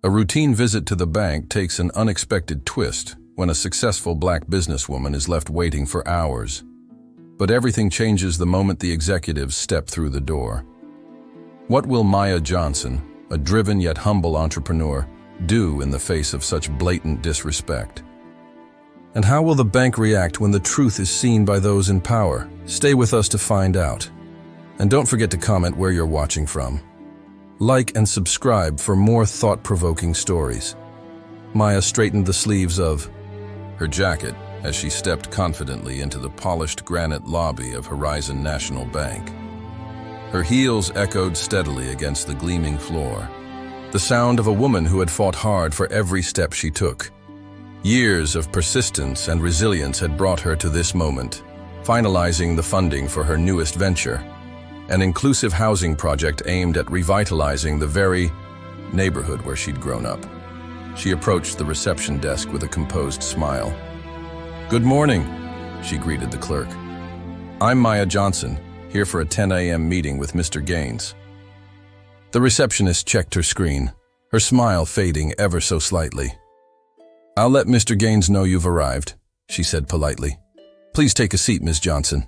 A routine visit to the bank takes an unexpected twist when a successful black businesswoman is left waiting for hours. But everything changes the moment the executives step through the door. What will Maya Johnson, a driven yet humble entrepreneur, do in the face of such blatant disrespect? And how will the bank react when the truth is seen by those in power? Stay with us to find out. And don't forget to comment where you're watching from. Like and subscribe for more thought-provoking stories. Maya straightened the sleeves of her jacket as she stepped confidently into the polished granite lobby of Horizon National Bank. Her heels echoed steadily against the gleaming floor, the sound of a woman who had fought hard for every step she took. Years of persistence and resilience had brought her to this moment, finalizing the funding for her newest venture, an inclusive housing project aimed at revitalizing the very neighborhood where she'd grown up. She approached the reception desk with a composed smile. "Good morning," she greeted the clerk. "I'm Maya Johnson, here for a 10 a.m. meeting with Mr. Gaines." The receptionist checked her screen, her smile fading ever so slightly. "I'll let Mr. Gaines know you've arrived," she said politely. "Please take a seat, Ms. Johnson."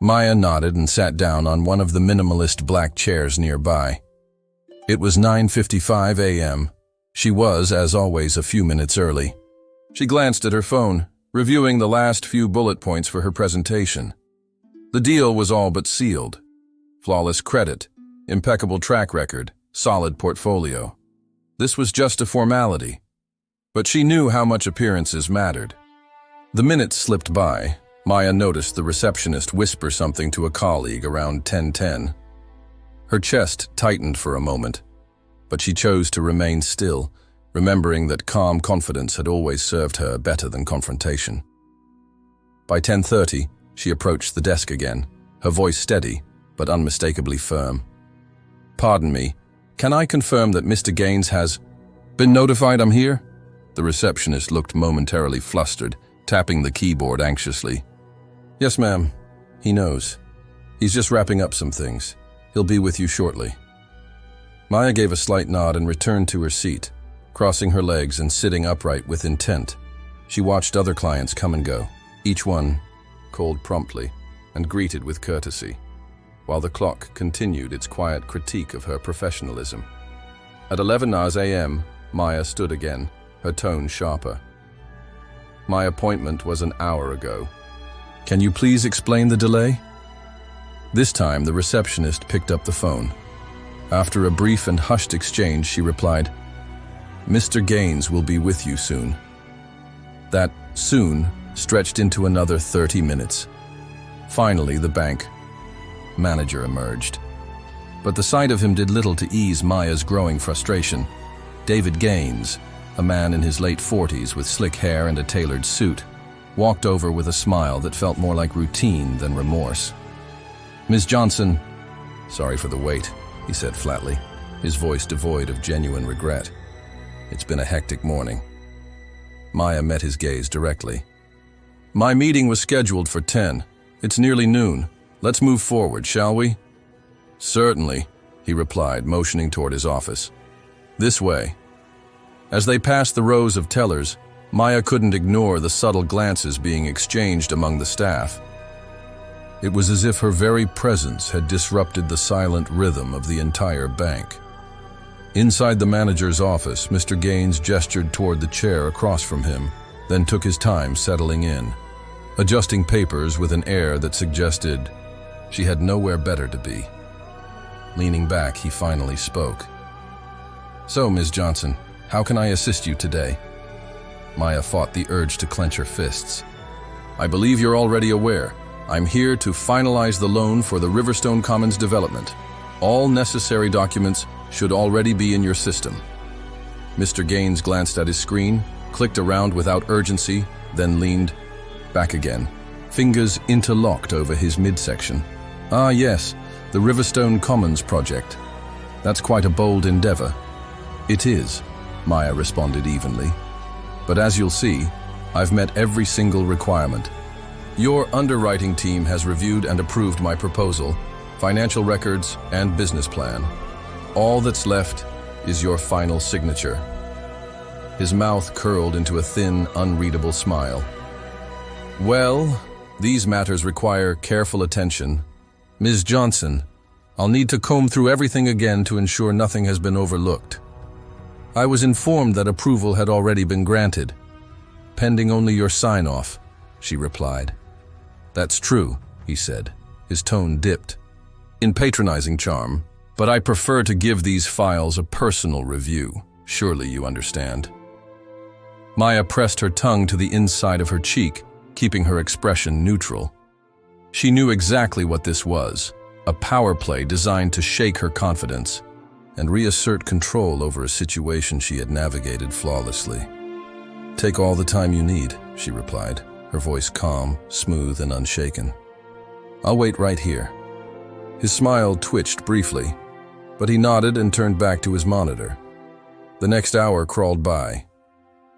Maya nodded and sat down on one of the minimalist black chairs nearby. It was 9:55 a.m. She was, as always, a few minutes early. She glanced at her phone, reviewing the last few bullet points for her presentation. The deal was all but sealed. Flawless credit, impeccable track record, solid portfolio. This was just a formality. But she knew how much appearances mattered. The minutes slipped by. Maya noticed the receptionist whisper something to a colleague around 10:10. Her chest tightened for a moment, but she chose to remain still, remembering that calm confidence had always served her better than confrontation. By 10:30, she approached the desk again, her voice steady but unmistakably firm. "Pardon me, can I confirm that Mr. Gaines has been notified I'm here?" The receptionist looked momentarily flustered, tapping the keyboard anxiously. "Yes, ma'am. He knows. He's just wrapping up some things. He'll be with you shortly." Maya gave a slight nod and returned to her seat, crossing her legs and sitting upright with intent. She watched other clients come and go, each one called promptly and greeted with courtesy, while the clock continued its quiet critique of her professionalism. At 11 a.m., Maya stood again, her tone sharper. "My appointment was an hour ago. Can you please explain the delay?" This time, the receptionist picked up the phone. After a brief and hushed exchange, she replied, "Mr. Gaines will be with you soon." That soon stretched into another 30 minutes. Finally, the bank manager emerged. But the sight of him did little to ease Maya's growing frustration. David Gaines, a man in his late 40s with slick hair and a tailored suit, walked over with a smile that felt more like routine than remorse. "Ms. Johnson, sorry for the wait," he said flatly, his voice devoid of genuine regret. "It's been a hectic morning." Maya met his gaze directly. "My meeting was scheduled for 10. It's nearly noon. Let's move forward, shall we?" "Certainly," he replied, motioning toward his office. "This way." As they passed the rows of tellers, Maya couldn't ignore the subtle glances being exchanged among the staff. It was as if her very presence had disrupted the silent rhythm of the entire bank. Inside the manager's office, Mr. Gaines gestured toward the chair across from him, then took his time settling in, adjusting papers with an air that suggested she had nowhere better to be. Leaning back, he finally spoke. "So, Ms. Johnson, how can I assist you today?" Maya fought the urge to clench her fists. "I believe you're already aware. I'm here to finalize the loan for the Riverstone Commons development. All necessary documents should already be in your system." Mr. Gaines glanced at his screen, clicked around without urgency, then leaned back again, fingers interlocked over his midsection. "Ah, yes, the Riverstone Commons project. That's quite a bold endeavor." "It is," Maya responded evenly. "But as you'll see, I've met every single requirement. Your underwriting team has reviewed and approved my proposal, financial records, and business plan. All that's left is your final signature." His mouth curled into a thin, unreadable smile. "Well, these matters require careful attention. Ms. Johnson, I'll need to comb through everything again to ensure nothing has been overlooked. I was informed that approval had already been granted, pending only your sign-off," she replied. "That's true," he said. His tone dipped in patronizing charm, "but I prefer to give these files a personal review. Surely you understand." Maya pressed her tongue to the inside of her cheek, keeping her expression neutral. She knew exactly what this was, a power play designed to shake her confidence and reassert control over a situation she had navigated flawlessly. "Take all the time you need," she replied, her voice calm, smooth, and unshaken. "I'll wait right here." His smile twitched briefly, but he nodded and turned back to his monitor. The next hour crawled by.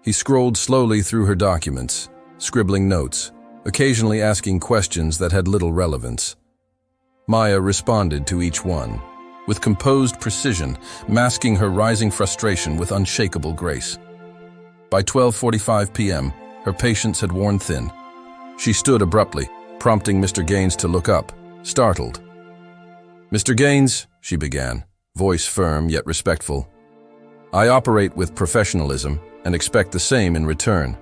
He scrolled slowly through her documents, scribbling notes, occasionally asking questions that had little relevance. Maya responded to each one, with composed precision, masking her rising frustration with unshakable grace. By 12:45 p.m., her patience had worn thin. She stood abruptly, prompting Mr. Gaines to look up, startled. "Mr. Gaines," she began, voice firm yet respectful, "I operate with professionalism and expect the same in return.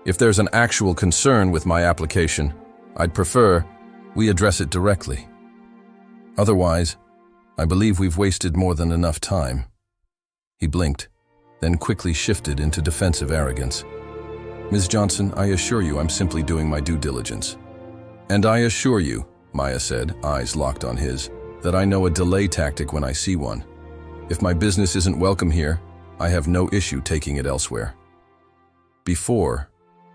If there's an actual concern with my application, I'd prefer we address it directly. Otherwise, I believe we've wasted more than enough time." He blinked, then quickly shifted into defensive arrogance. "Ms. Johnson, I assure you I'm simply doing my due diligence." "And I assure you," Maya said, eyes locked on his, "that I know a delay tactic when I see one. If my business isn't welcome here, I have no issue taking it elsewhere." Before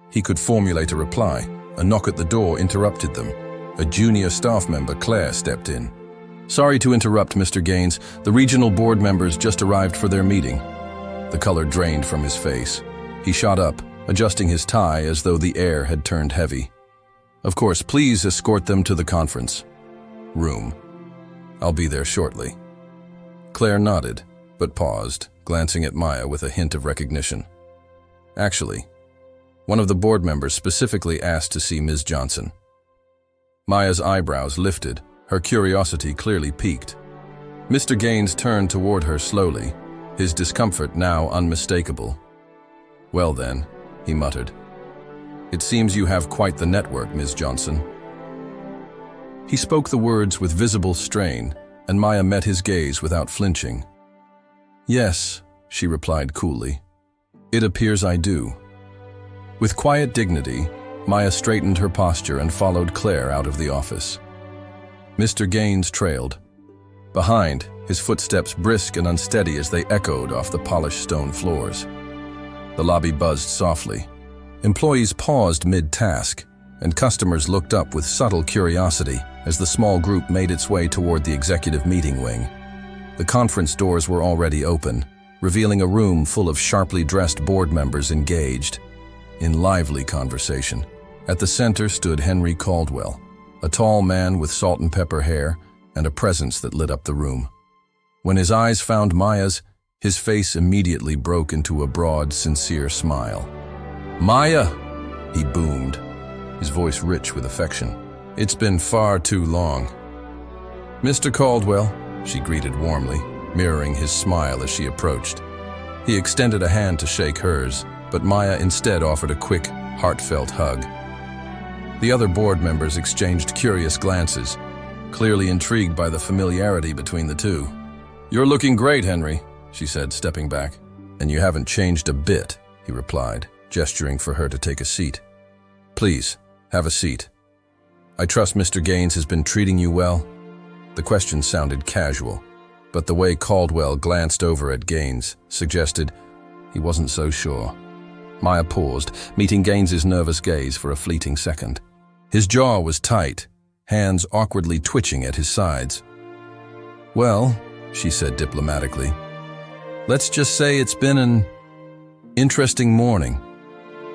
he could formulate a reply, a knock at the door interrupted them. A junior staff member, Claire, stepped in. "Sorry to interrupt, Mr. Gaines. The regional board members just arrived for their meeting." The color drained from his face. He shot up, adjusting his tie as though the air had turned heavy. "Of course, please escort them to the conference room. I'll be there shortly." Claire nodded, but paused, glancing at Maya with a hint of recognition. "Actually, one of the board members specifically asked to see Ms. Johnson." Maya's eyebrows lifted, her curiosity clearly piqued. Mr. Gaines turned toward her slowly, his discomfort now unmistakable. "Well then," he muttered, "it seems you have quite the network, Ms. Johnson." He spoke the words with visible strain, and Maya met his gaze without flinching. "Yes," she replied coolly. "It appears I do." With quiet dignity, Maya straightened her posture and followed Claire out of the office. Mr. Gaines trailed. Behind, his footsteps brisk and unsteady as they echoed off the polished stone floors. The lobby buzzed softly. Employees paused mid-task, and customers looked up with subtle curiosity as the small group made its way toward the executive meeting wing. The conference doors were already open, revealing a room full of sharply dressed board members engaged in lively conversation. At the center stood Henry Caldwell, a tall man with salt and pepper hair and a presence that lit up the room. When his eyes found Maya's, his face immediately broke into a broad, sincere smile. "Maya!" he boomed, his voice rich with affection. "It's been far too long." "Mr. Caldwell," she greeted warmly, mirroring his smile as she approached. He extended a hand to shake hers, but Maya instead offered a quick, heartfelt hug. The other board members exchanged curious glances, clearly intrigued by the familiarity between the two. "You're looking great, Henry," she said, stepping back. "And you haven't changed a bit," he replied, gesturing for her to take a seat. "Please, have a seat. I trust Mr. Gaines has been treating you well?" The question sounded casual, but the way Caldwell glanced over at Gaines suggested he wasn't so sure. Maya paused, meeting Gaines's nervous gaze for a fleeting second. His jaw was tight, hands awkwardly twitching at his sides. "Well," she said diplomatically, "let's just say it's been an interesting morning."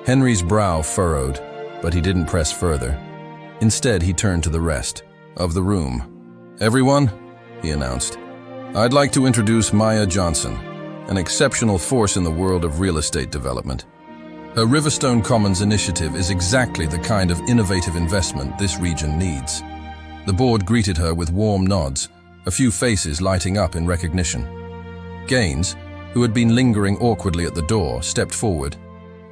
Henry's brow furrowed, but he didn't press further. Instead, he turned to the rest of the room. "Everyone," he announced, "I'd like to introduce Maya Johnson, an exceptional force in the world of real estate development. Her Riverstone Commons initiative is exactly the kind of innovative investment this region needs. The board greeted her with warm nods, a few faces lighting up in recognition. Gaines, who had been lingering awkwardly at the door, stepped forward,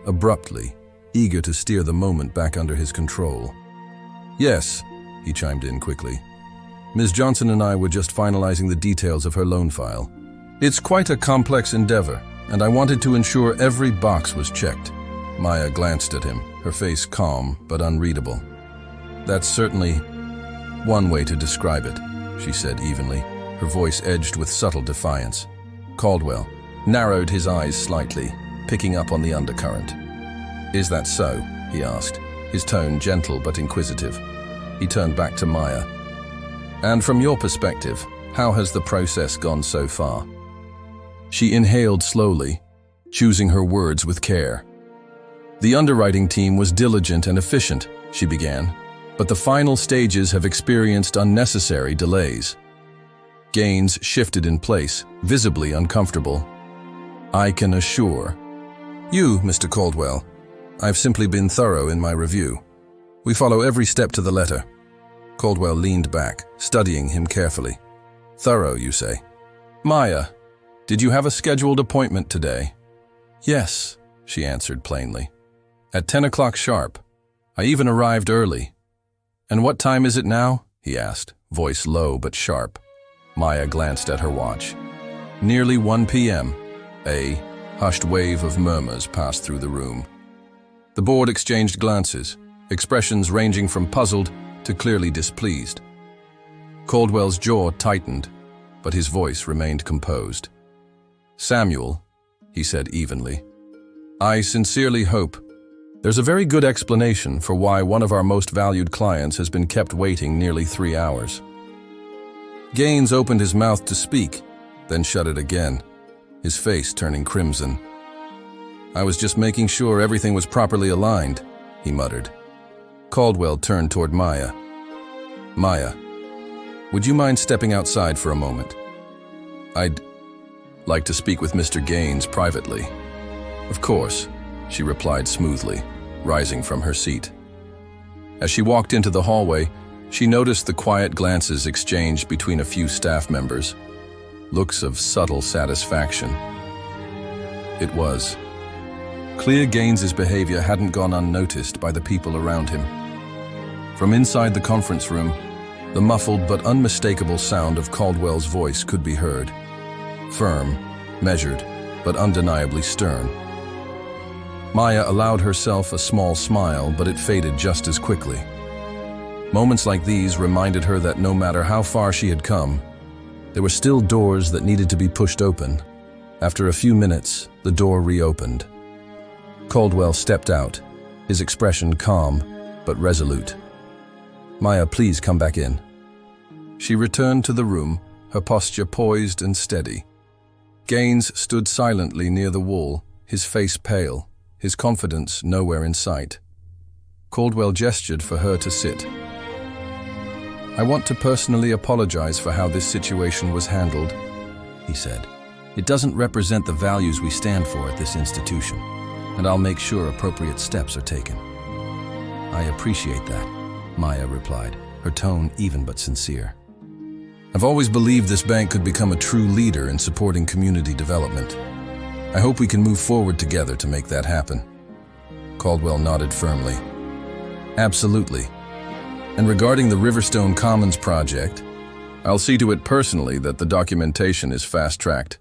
abruptly, eager to steer the moment back under his control. "Yes," he chimed in quickly. "Ms. Johnson and I were just finalizing the details of her loan file. It's quite a complex endeavor, and I wanted to ensure every box was checked." Maya glanced at him, her face calm but unreadable. "That's certainly one way to describe it," she said evenly, her voice edged with subtle defiance. Caldwell narrowed his eyes slightly, picking up on the undercurrent. "Is that so?" he asked, his tone gentle but inquisitive. He turned back to Maya. "And from your perspective, how has the process gone so far?" She inhaled slowly, choosing her words with care. "The underwriting team was diligent and efficient," she began, "but the final stages have experienced unnecessary delays." Gaines shifted in place, visibly uncomfortable. "I can assure you, Mr. Caldwell, I've simply been thorough in my review. We follow every step to the letter." Caldwell leaned back, studying him carefully. "Thorough, you say? Maya, did you have a scheduled appointment today?" "Yes," she answered plainly. "At 10 o'clock sharp. I even arrived early." "And what time is it now?" he asked, voice low but sharp. Maya glanced at her watch. "Nearly 1 p.m. A hushed wave of murmurs passed through the room. The board exchanged glances, expressions ranging from puzzled to clearly displeased. Caldwell's jaw tightened, but his voice remained composed. "Samuel," he said evenly, "I sincerely hope there's a very good explanation for why one of our most valued clients has been kept waiting nearly 3 hours." Gaines opened his mouth to speak, then shut it again, his face turning crimson. "I was just making sure everything was properly aligned," he muttered. Caldwell turned toward Maya. "Maya, would you mind stepping outside for a moment? I'd like to speak with Mr. Gaines privately." "Of course," she replied smoothly, rising from her seat. As she walked into the hallway, she noticed the quiet glances exchanged between a few staff members, looks of subtle satisfaction. It was clear Gaines's behavior hadn't gone unnoticed by the people around him. From inside the conference room, the muffled but unmistakable sound of Caldwell's voice could be heard. Firm, measured, but undeniably stern. Maya allowed herself a small smile, but it faded just as quickly. Moments like these reminded her that no matter how far she had come, there were still doors that needed to be pushed open. After a few minutes, the door reopened. Caldwell stepped out, his expression calm but resolute. "Maya, please come back in." She returned to the room, her posture poised and steady. Gaines stood silently near the wall, his face pale, his confidence nowhere in sight. Caldwell gestured for her to sit. "I want to personally apologize for how this situation was handled," he said. "It doesn't represent the values we stand for at this institution, and I'll make sure appropriate steps are taken." "I appreciate that," Maya replied, her tone even but sincere. "I've always believed this bank could become a true leader in supporting community development. I hope we can move forward together to make that happen." Caldwell nodded firmly. "Absolutely. And regarding the Riverstone Commons project, I'll see to it personally that the documentation is fast-tracked.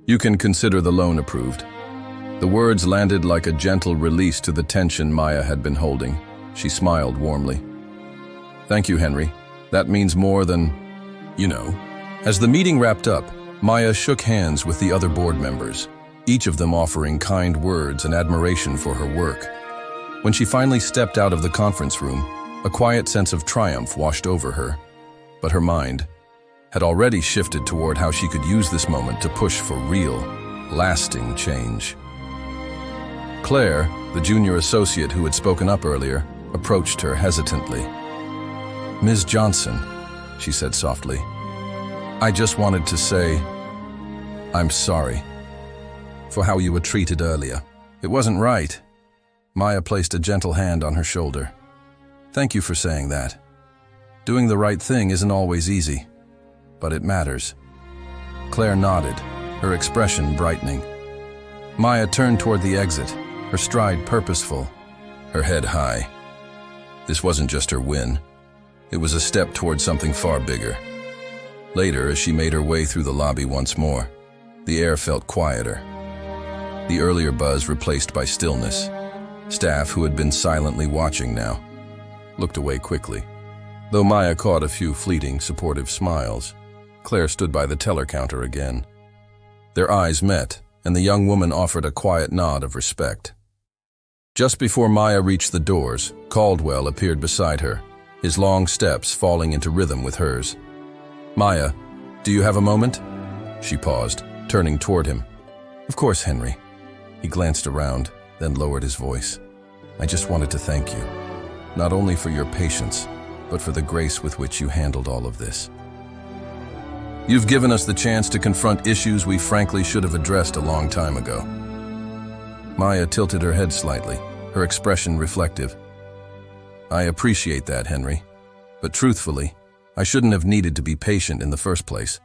You can consider the loan approved." The words landed like a gentle release to the tension Maya had been holding. She smiled warmly. "Thank you, Henry. That means more than, you know." As the meeting wrapped up, Maya shook hands with the other board members, each of them offering kind words and admiration for her work. When she finally stepped out of the conference room, a quiet sense of triumph washed over her, but her mind had already shifted toward how she could use this moment to push for real, lasting change. Claire, the junior associate who had spoken up earlier, approached her hesitantly. "Ms. Johnson," she said softly, "I just wanted to say, I'm sorry." for how you were treated earlier. It wasn't right. Maya placed a gentle hand on her shoulder. Thank you for saying that. Doing the right thing isn't always easy, but it matters. Claire nodded, her expression brightening. Maya turned toward the exit, her stride purposeful, her head high. This wasn't just her win. It was a step toward something far bigger. Later, as she made her way through the lobby once more, the air felt quieter. The earlier buzz replaced by stillness. Staff, who had been silently watching now, looked away quickly. Though Maya caught a few fleeting, supportive smiles, Claire stood by the teller counter again. Their eyes met, and the young woman offered a quiet nod of respect. Just before Maya reached the doors, Caldwell appeared beside her, his long steps falling into rhythm with hers. Maya, do you have a moment? She paused, turning toward him. Of course, Henry. He glanced around, then lowered his voice. I just wanted to thank you, not only for your patience, but for the grace with which you handled all of this. You've given us the chance to confront issues we frankly should have addressed a long time ago. Maya tilted her head slightly, her expression reflective. I appreciate that, Henry, but truthfully, I shouldn't have needed to be patient in the first place.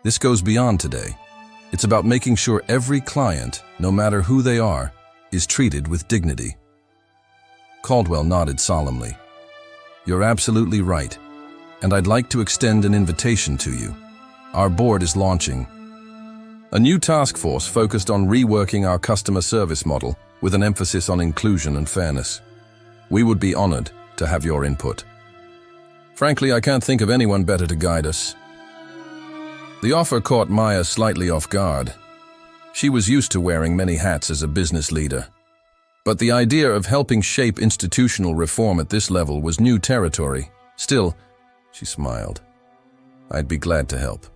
This goes beyond today. It's about making sure every client, no matter who they are, is treated with dignity. Caldwell nodded solemnly. You're absolutely right, and I'd like to extend an invitation to you. Our board is launching a new task force focused on reworking our customer service model with an emphasis on inclusion and fairness. We would be honored to have your input. Frankly, I can't think of anyone better to guide us. The offer caught Maya slightly off guard. She was used to wearing many hats as a business leader. But the idea of helping shape institutional reform at this level was new territory. Still, she smiled. I'd be glad to help.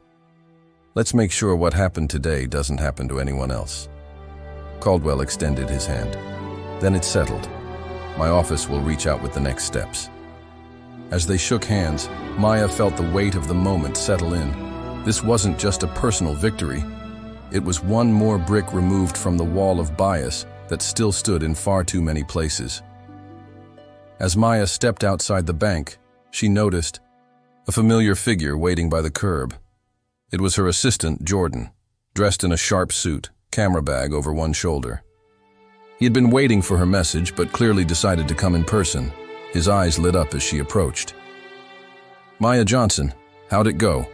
Let's make sure what happened today doesn't happen to anyone else. Caldwell extended his hand. Then it's settled. My office will reach out with the next steps. As they shook hands, Maya felt the weight of the moment settle in. This wasn't just a personal victory. It was one more brick removed from the wall of bias that still stood in far too many places. As Maya stepped outside the bank, she noticed a familiar figure waiting by the curb. It was her assistant, Jordan, dressed in a sharp suit, camera bag over one shoulder. He had been waiting for her message, but clearly decided to come in person. His eyes lit up as she approached. Maya Johnson, how'd it go?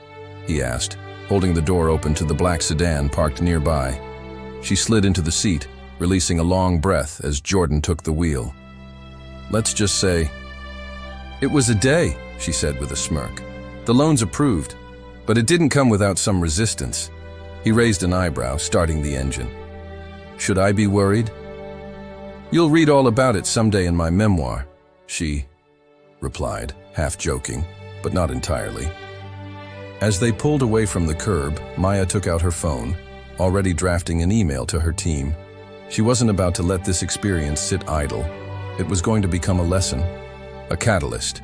He asked, holding the door open to the black sedan parked nearby. She slid into the seat, releasing a long breath as Jordan took the wheel. Let's just say, it was a day, she said with a smirk. The loan's approved, but it didn't come without some resistance. He raised an eyebrow, starting the engine. Should I be worried? You'll read all about it someday in my memoir, she replied, half joking, but not entirely. As they pulled away from the curb, Maya took out her phone, already drafting an email to her team. She wasn't about to let this experience sit idle. It was going to become a lesson, a catalyst.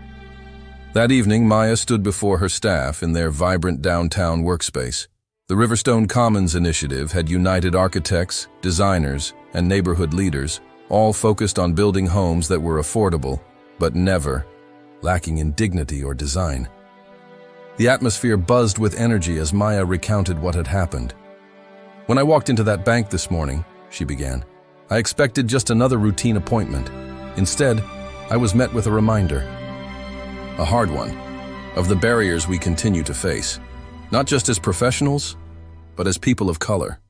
That evening, Maya stood before her staff in their vibrant downtown workspace. The Riverstone Commons initiative had united architects, designers, and neighborhood leaders, all focused on building homes that were affordable, but never lacking in dignity or design. The atmosphere buzzed with energy as Maya recounted what had happened. When I walked into that bank this morning, she began, I expected just another routine appointment. Instead, I was met with a reminder, a hard one, of the barriers we continue to face, not just as professionals, but as people of color.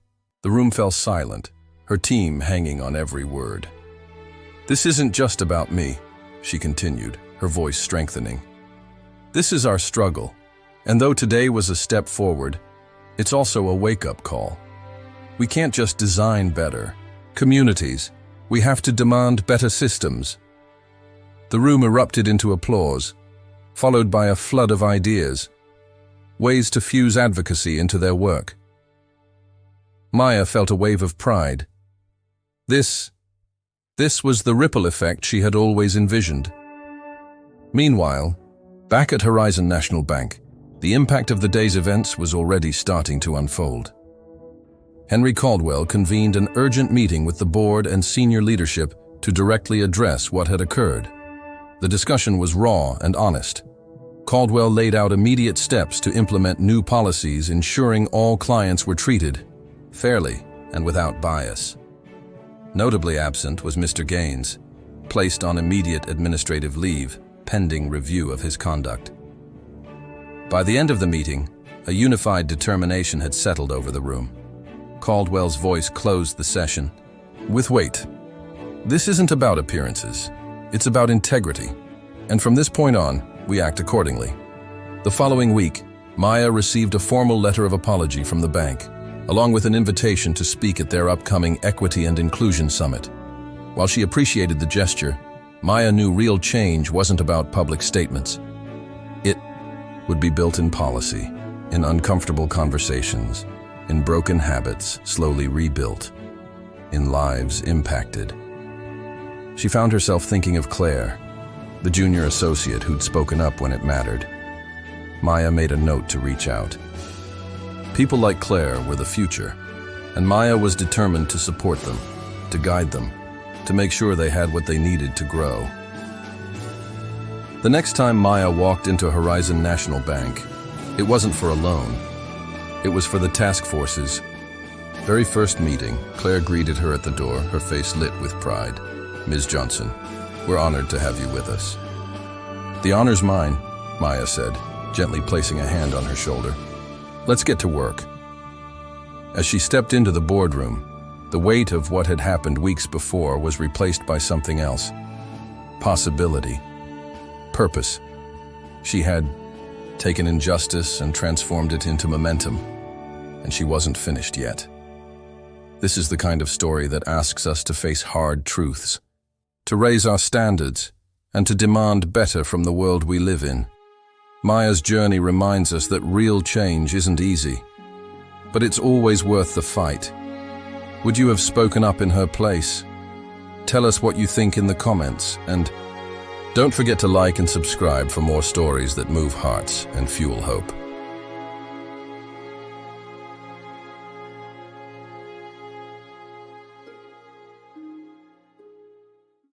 The room fell silent, her team hanging on every word. This isn't just about me, she continued, her voice strengthening. This is our struggle, and though today was a step forward, it's also a wake-up call. We can't just design better communities, we have to demand better systems. The room erupted into applause, followed by a flood of ideas, ways to fuse advocacy into their work. Maya felt a wave of pride. This was the ripple effect she had always envisioned. Meanwhile, back at Horizon National Bank, the impact of the day's events was already starting to unfold. Henry Caldwell convened an urgent meeting with the board and senior leadership to directly address what had occurred. The discussion was raw and honest. Caldwell laid out immediate steps to implement new policies ensuring all clients were treated fairly and without bias. Notably absent was Mr. Gaines, placed on immediate administrative leave, pending review of his conduct. By the end of the meeting, a unified determination had settled over the room. Caldwell's voice closed the session. With weight. This isn't about appearances. It's about integrity. And from this point on, we act accordingly. The following week, Maya received a formal letter of apology from the bank, along with an invitation to speak at their upcoming Equity and Inclusion Summit. While she appreciated the gesture, Maya knew real change wasn't about public statements. It would be built in policy, in uncomfortable conversations, in broken habits slowly rebuilt, in lives impacted. She found herself thinking of Claire, the junior associate who'd spoken up when it mattered. Maya made a note to reach out. People like Claire were the future, and Maya was determined to support them, to guide them, to make sure they had what they needed to grow. The next time Maya walked into Horizon National Bank, it wasn't for a loan. It was for the task force's very first meeting. Claire greeted her at the door, her face lit with pride. "Ms. Johnson, we're honored to have you with us." "The honor's mine," Maya said, gently placing a hand on her shoulder. "Let's get to work." As she stepped into the boardroom, the weight of what had happened weeks before was replaced by something else. Possibility. Purpose. She had taken injustice and transformed it into momentum, and she wasn't finished yet. This is the kind of story that asks us to face hard truths, to raise our standards, and to demand better from the world we live in. Maya's journey reminds us that real change isn't easy, but it's always worth the fight. Would you have spoken up in her place? Tell us what you think in the comments, and don't forget to like and subscribe for more stories that move hearts and fuel hope.